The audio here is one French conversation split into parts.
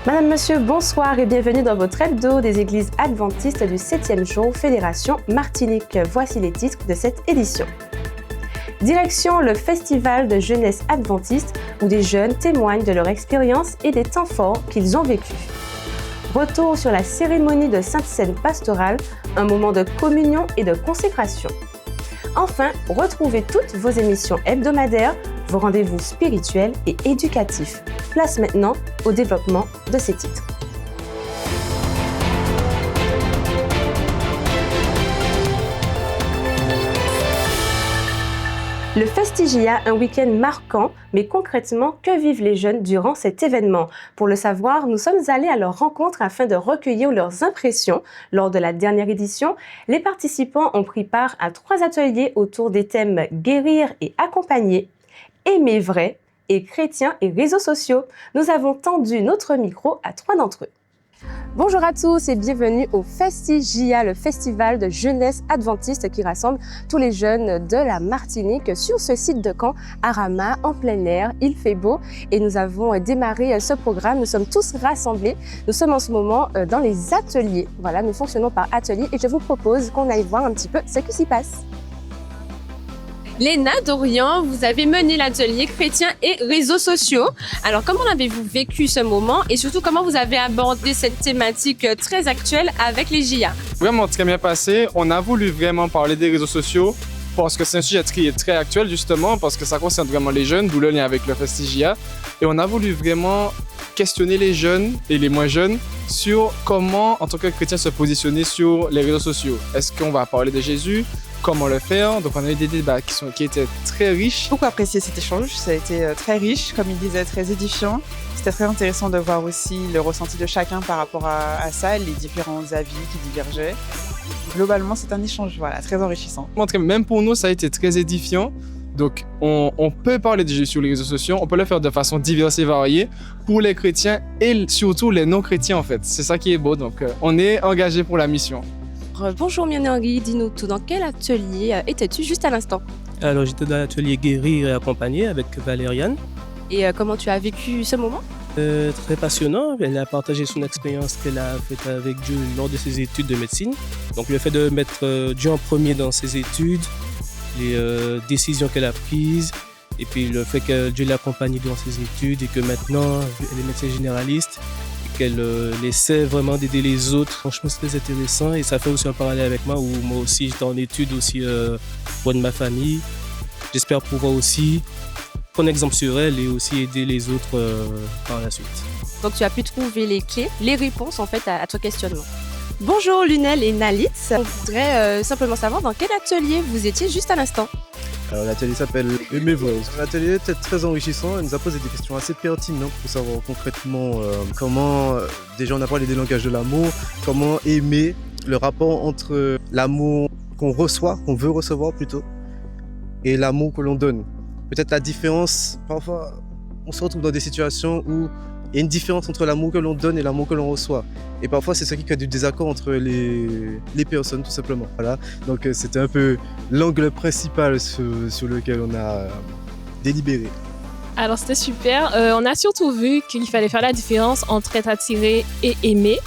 Madame, Monsieur, bonsoir et bienvenue dans votre hebdo des églises adventistes du 7e jour, Fédération Martinique. Voici les titres de cette édition. Direction le festival de jeunesse adventiste où des jeunes témoignent de leur expérience et des temps forts qu'ils ont vécus. Retour sur la cérémonie de Sainte Seine pastorale, un moment de communion et de consécration. Enfin, retrouvez toutes vos émissions hebdomadaires, vos rendez-vous spirituels et éducatifs. Place maintenant au développement de ces titres. Le Festigia, un week-end marquant, mais concrètement, que vivent les jeunes durant cet événement? Pour le savoir, nous sommes allés à leur rencontre afin de recueillir leurs impressions. Lors de la dernière édition, les participants ont pris part à 3 ateliers autour des thèmes « Guérir et accompagner »,« Aimer vrai » et « Chrétiens et réseaux sociaux ». Nous avons tendu notre micro à 3 d'entre eux. Bonjour à tous et bienvenue au Festigia, le festival de jeunesse adventiste qui rassemble tous les jeunes de la Martinique sur ce site de camp à Rama, en plein air. Il fait beau et nous avons démarré ce programme. Nous sommes tous rassemblés. Nous sommes en ce moment dans les ateliers. Voilà, nous fonctionnons par atelier et je vous propose qu'on aille voir un petit peu ce qui s'y passe. Léna Dorian, vous avez mené l'atelier Chrétiens et réseaux sociaux. Alors, comment avez-vous vécu ce moment et surtout, comment vous avez abordé cette thématique très actuelle avec les JA? Vraiment très bien passé. On a voulu vraiment parler des réseaux sociaux parce que c'est un sujet qui est très actuel justement, parce que ça concerne vraiment les jeunes, d'où le lien avec le Festigia. Et on a voulu vraiment questionner les jeunes et les moins jeunes sur comment, en tant que chrétien, se positionner sur les réseaux sociaux. Est-ce qu'on va parler de Jésus? Comment le faire? Donc on a eu des débats qui étaient très riches. Beaucoup apprécié cet échange, ça a été très riche, comme il disait, très édifiant. C'était très intéressant de voir aussi le ressenti de chacun par rapport à ça, les différents avis qui divergeaient. Globalement, c'est un échange très enrichissant. Même pour nous, ça a été très édifiant. Donc on peut parler de Jésus sur les réseaux sociaux, on peut le faire de façon diverse et variée pour les chrétiens et surtout les non-chrétiens en fait. C'est ça qui est beau, donc on est engagé pour la mission. Bonjour Mianeri, dis-nous tout, dans quel atelier étais-tu juste à l'instant? Alors j'étais dans l'atelier Guérir et accompagner avec Valériane. Et comment tu as vécu ce moment? Très passionnant, elle a partagé son expérience qu'elle a faite avec Dieu lors de ses études de médecine. Donc le fait de mettre Dieu en premier dans ses études, les décisions qu'elle a prises, et puis le fait que Dieu l'accompagne dans ses études et que maintenant elle est médecin généraliste, qu'elle essaie vraiment d'aider les autres. Franchement, c'est très intéressant et ça fait aussi un parallèle avec moi où moi aussi j'étais en études aussi pour de ma famille. J'espère pouvoir aussi prendre exemple sur elle et aussi aider les autres par la suite. Donc tu as pu trouver les clés, les réponses en fait à ton questionnement. Bonjour Lunel et Nalitz. On voudrait simplement savoir dans quel atelier vous étiez juste à l'instant. Alors l'atelier s'appelle Aimer vrai. L'atelier était très enrichissant, elle nous a posé des questions assez pertinentes pour savoir concrètement comment, déjà on a parlé des langages de l'amour, comment aimer, le rapport entre l'amour qu'on reçoit, qu'on veut recevoir plutôt, et l'amour que l'on donne. Peut-être la différence, parfois on se retrouve dans des situations où il y a une différence entre l'amour que l'on donne et l'amour que l'on reçoit. Et parfois, c'est ce qui crée du désaccord entre les personnes, tout simplement. Voilà. Donc, c'était un peu l'angle principal sur lequel on a délibéré. Alors, c'était super. On a surtout vu qu'il fallait faire la différence entre être attiré et aimer.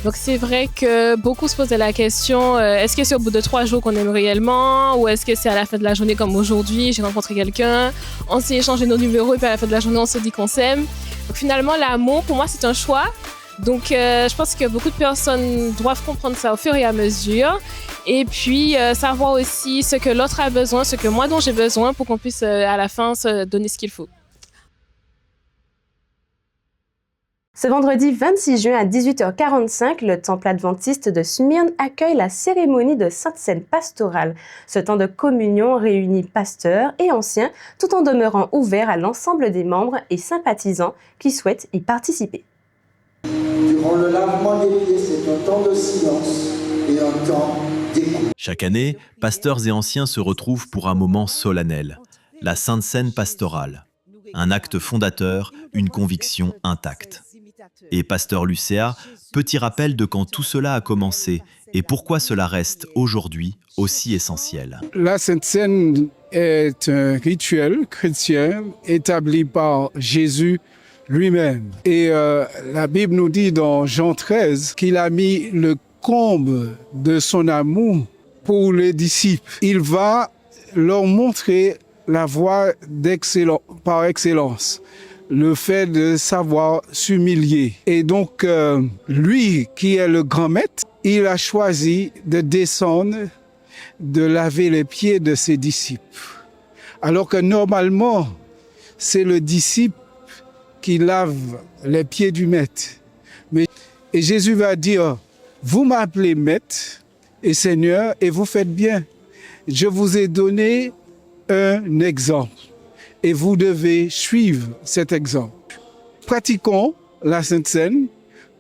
Donc, c'est vrai que beaucoup se posaient la question, est-ce que c'est au bout de 3 jours qu'on aime réellement ou est-ce que c'est à la fin de la journée comme aujourd'hui, j'ai rencontré quelqu'un, on s'est échangé nos numéros et puis à la fin de la journée, on se dit qu'on s'aime. Donc, finalement, l'amour, pour moi, c'est un choix. Donc, je pense que beaucoup de personnes doivent comprendre ça au fur et à mesure. Et puis, savoir aussi ce que l'autre a besoin, ce que moi dont j'ai besoin pour qu'on puisse à la fin se donner ce qu'il faut. Ce vendredi 26 juin à 18h45, le temple adventiste de Smyrne accueille la cérémonie de Sainte Seine pastorale. Ce temps de communion réunit pasteurs et anciens, tout en demeurant ouvert à l'ensemble des membres et sympathisants qui souhaitent y participer. Durant le lavement des pieds, c'est un temps de silence et un temps d'écoute. Chaque année, pasteurs et anciens se retrouvent pour un moment solennel, la Sainte Seine pastorale. Un acte fondateur, une conviction intacte. Et pasteur Lucéa, petit rappel de quand tout cela a commencé et pourquoi cela reste aujourd'hui aussi essentiel. La Sainte Seine est un rituel chrétien établi par Jésus lui-même. Et la Bible nous dit dans Jean 13 qu'il a mis le comble de son amour pour les disciples. Il va leur montrer la voie par excellence, le fait de savoir s'humilier. Et donc, lui qui est le grand maître, il a choisi de descendre, de laver les pieds de ses disciples. Alors que normalement, c'est le disciple qui lave les pieds du maître. Et Jésus va dire, vous m'appelez maître et Seigneur et vous faites bien. Je vous ai donné un exemple et vous devez suivre cet exemple. Pratiquons la Sainte Seine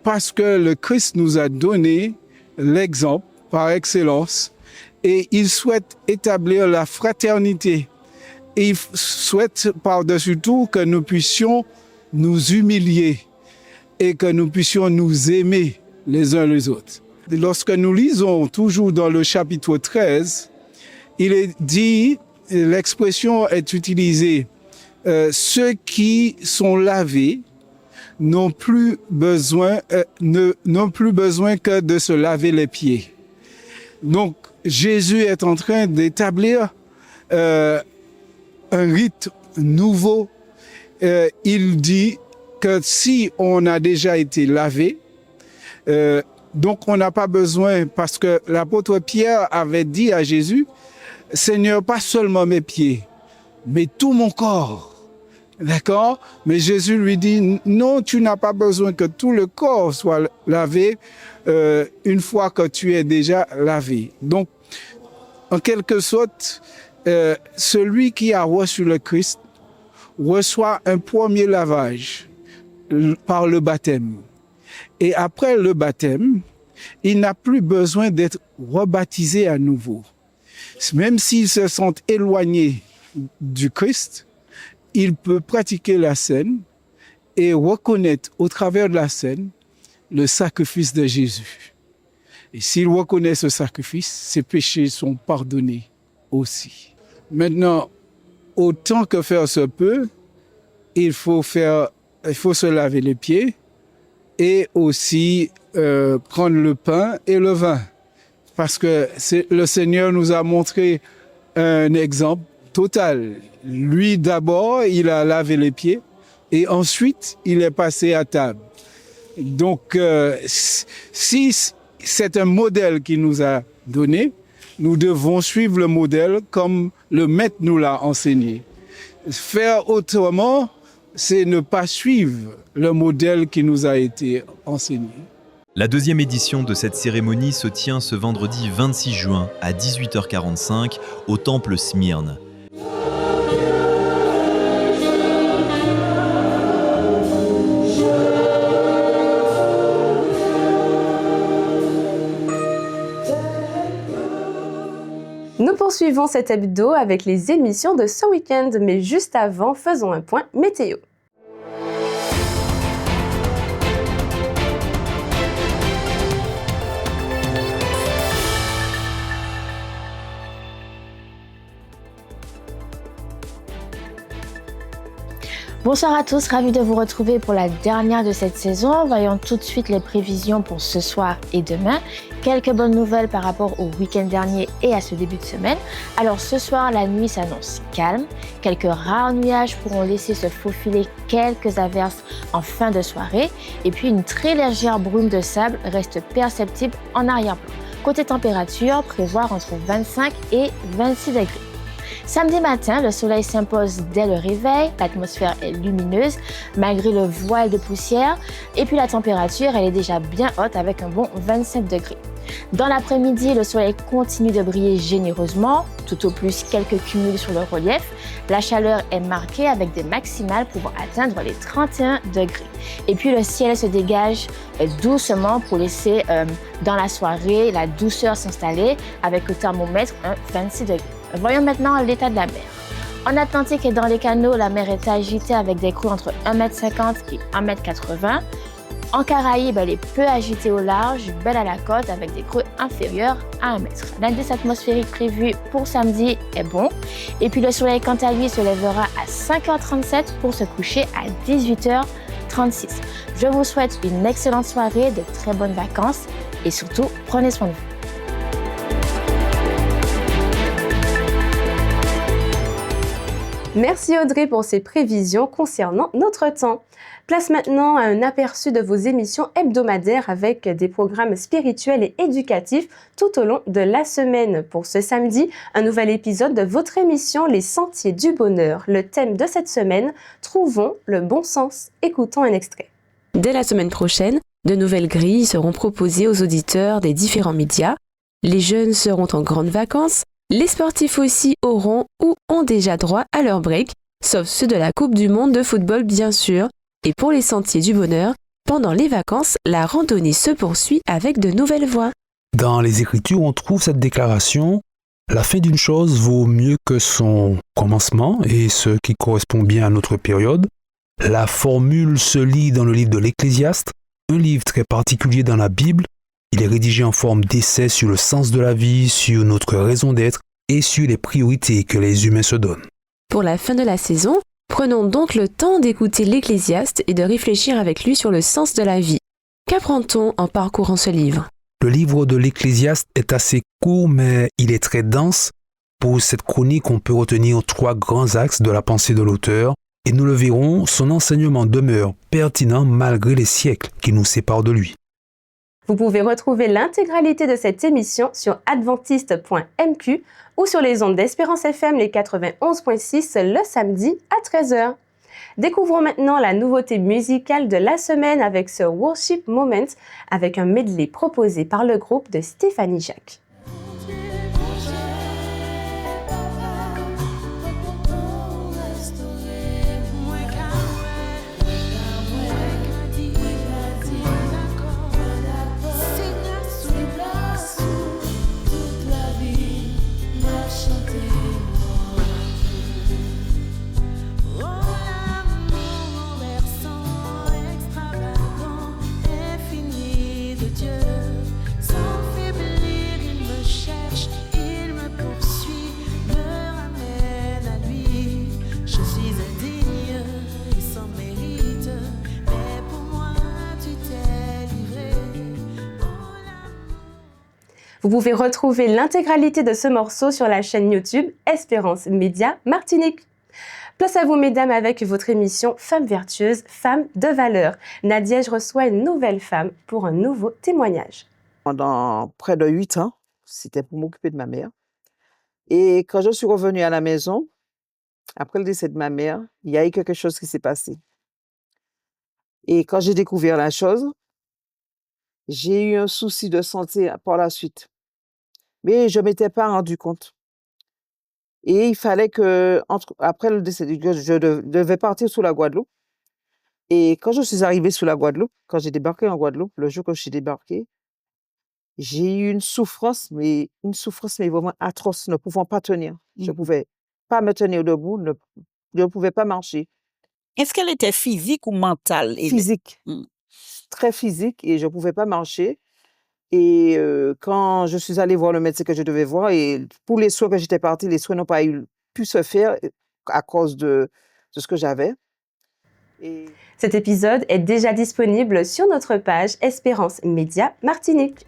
parce que le Christ nous a donné l'exemple par excellence et il souhaite établir la fraternité. Et il souhaite par-dessus tout que nous puissions nous humilier et que nous puissions nous aimer les uns les autres. Lorsque nous lisons toujours dans le chapitre 13, il est dit, l'expression est utilisée, ceux qui sont lavés n'ont plus besoin que de se laver les pieds. Donc Jésus est en train d'établir un rite nouveau. Il dit que si on a déjà été lavé, donc on n'a pas besoin, parce que l'apôtre Pierre avait dit à Jésus, Seigneur, pas seulement mes pieds, mais tout mon corps. D'accord? Mais Jésus lui dit, non, tu n'as pas besoin que tout le corps soit lavé une fois que tu es déjà lavé. Donc, en quelque sorte, celui qui a reçu le Christ reçoit un premier lavage par le baptême. Et après le baptême, il n'a plus besoin d'être rebaptisé à nouveau. Même s'il se sent éloigné du Christ, il peut pratiquer la scène et reconnaître au travers de la scène le sacrifice de Jésus. Et s'il reconnaît ce sacrifice, ses péchés sont pardonnés aussi. Maintenant, autant que faire se peut, il faut se laver les pieds et aussi prendre le pain et le vin. Parce que le Seigneur nous a montré un exemple total. Lui, d'abord, il a lavé les pieds et ensuite, il est passé à table. Donc, si c'est un modèle qu'il nous a donné, nous devons suivre le modèle comme le maître nous l'a enseigné. Faire autrement, c'est ne pas suivre le modèle qui nous a été enseigné. La deuxième édition de cette cérémonie se tient ce vendredi 26 juin à 18h45 au temple Smyrne. Nous poursuivons cet hebdo avec les émissions de ce week-end, mais juste avant, faisons un point météo. Bonsoir à tous, ravi de vous retrouver pour la dernière de cette saison. Voyons tout de suite les prévisions pour ce soir et demain. Quelques bonnes nouvelles par rapport au week-end dernier et à ce début de semaine. Alors ce soir, la nuit s'annonce calme. Quelques rares nuages pourront laisser se faufiler quelques averses en fin de soirée. Et puis une très légère brume de sable reste perceptible en arrière-plan. Côté température, prévoir entre 25 et 26 degrés. Samedi matin, le soleil s'impose dès le réveil, l'atmosphère est lumineuse malgré le voile de poussière et puis la température elle est déjà bien haute avec un bon 27 degrés. Dans l'après-midi, le soleil continue de briller généreusement, tout au plus quelques cumuls sur le relief. La chaleur est marquée avec des maximales pouvant atteindre les 31 degrés. Et puis le ciel se dégage doucement pour laisser dans la soirée la douceur s'installer avec au thermomètre un 26 degrés. Voyons maintenant l'état de la mer. En Atlantique et dans les canaux, la mer est agitée avec des crues entre 1,50 m et 1,80 m. En Caraïbes, elle est peu agitée au large, belle à la côte avec des crues inférieures à 1 m. L'indice atmosphérique prévu pour samedi est bon. Et puis le soleil, quant à lui, se lèvera à 5h37 pour se coucher à 18h37. 36. Je vous souhaite une excellente soirée, de très bonnes vacances et surtout, prenez soin de vous. Merci Audrey pour ces prévisions concernant notre temps. Place maintenant à un aperçu de vos émissions hebdomadaires avec des programmes spirituels et éducatifs tout au long de la semaine. Pour ce samedi, un nouvel épisode de votre émission Les Sentiers du Bonheur. Le thème de cette semaine, trouvons le bon sens. Écoutons un extrait. Dès la semaine prochaine, de nouvelles grilles seront proposées aux auditeurs des différents médias. Les jeunes seront en grandes vacances. Les sportifs aussi auront ou ont déjà droit à leur break, sauf ceux de la Coupe du Monde de football bien sûr. Et pour les Sentiers du Bonheur, pendant les vacances, la randonnée se poursuit avec de nouvelles voies. Dans les Écritures, on trouve cette déclaration « La fin d'une chose vaut mieux que son commencement » et ce qui correspond bien à notre période. La formule se lit dans le livre de l'Ecclésiaste, un livre très particulier dans la Bible. Il est rédigé en forme d'essai sur le sens de la vie, sur notre raison d'être et sur les priorités que les humains se donnent. Pour la fin de la saison, prenons donc le temps d'écouter l'Ecclésiaste et de réfléchir avec lui sur le sens de la vie. Qu'apprend-on en parcourant ce livre ? Le livre de l'Ecclésiaste est assez court, mais il est très dense. Pour cette chronique, on peut retenir 3 grands axes de la pensée de l'auteur. Et nous le verrons, son enseignement demeure pertinent malgré les siècles qui nous séparent de lui. Vous pouvez retrouver l'intégralité de cette émission sur adventiste.mq ou sur les ondes d'Espérance FM les 91.6 le samedi à 13h. Découvrons maintenant la nouveauté musicale de la semaine avec ce Worship Moment avec un medley proposé par le groupe de Stéphanie Jacques. Vous pouvez retrouver l'intégralité de ce morceau sur la chaîne YouTube Espérance Média Martinique. Place à vous, mesdames, avec votre émission Femmes vertueuses, Femmes de valeur. Nadia, je reçois une nouvelle femme pour un nouveau témoignage. Pendant près de 8 ans, c'était pour m'occuper de ma mère. Et quand je suis revenue à la maison, après le décès de ma mère, il y a eu quelque chose qui s'est passé. Et quand j'ai découvert la chose, j'ai eu un souci de santé par la suite. Mais je ne m'étais pas rendu compte. Et il fallait que, après le décès, je devais partir sous la Guadeloupe. Et quand je suis arrivée sous la Guadeloupe, quand j'ai débarqué en Guadeloupe, le jour que je suis débarquée, j'ai eu une souffrance, mais vraiment atroce, ne pouvant pas tenir. Je ne pouvais pas me tenir debout, je ne pouvais pas marcher. Est-ce qu'elle était physique ou mentale? Physique. Très physique, et je ne pouvais pas marcher. Et quand je suis allée voir le médecin que je devais voir, et pour les soins que j'étais partie, les soins n'ont pas pu se faire à cause de ce que j'avais. Cet épisode est déjà disponible sur notre page Espérance Média Martinique.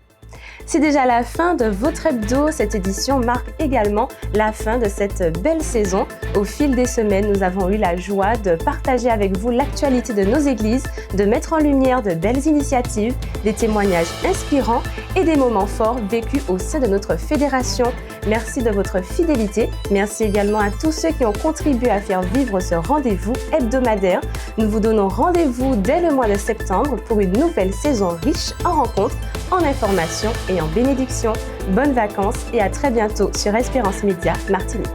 C'est déjà la fin de votre hebdo. Cette édition marque également la fin de cette belle saison. Au fil des semaines, nous avons eu la joie de partager avec vous l'actualité de nos églises, de mettre en lumière de belles initiatives, des témoignages inspirants et des moments forts vécus au sein de notre fédération. Merci de votre fidélité. Merci également à tous ceux qui ont contribué à faire vivre ce rendez-vous hebdomadaire. Nous vous donnons rendez-vous dès le mois de septembre pour une nouvelle saison riche en rencontres, en informations et en bénédictions. Bonnes vacances et à très bientôt sur Espérance Média Martinique.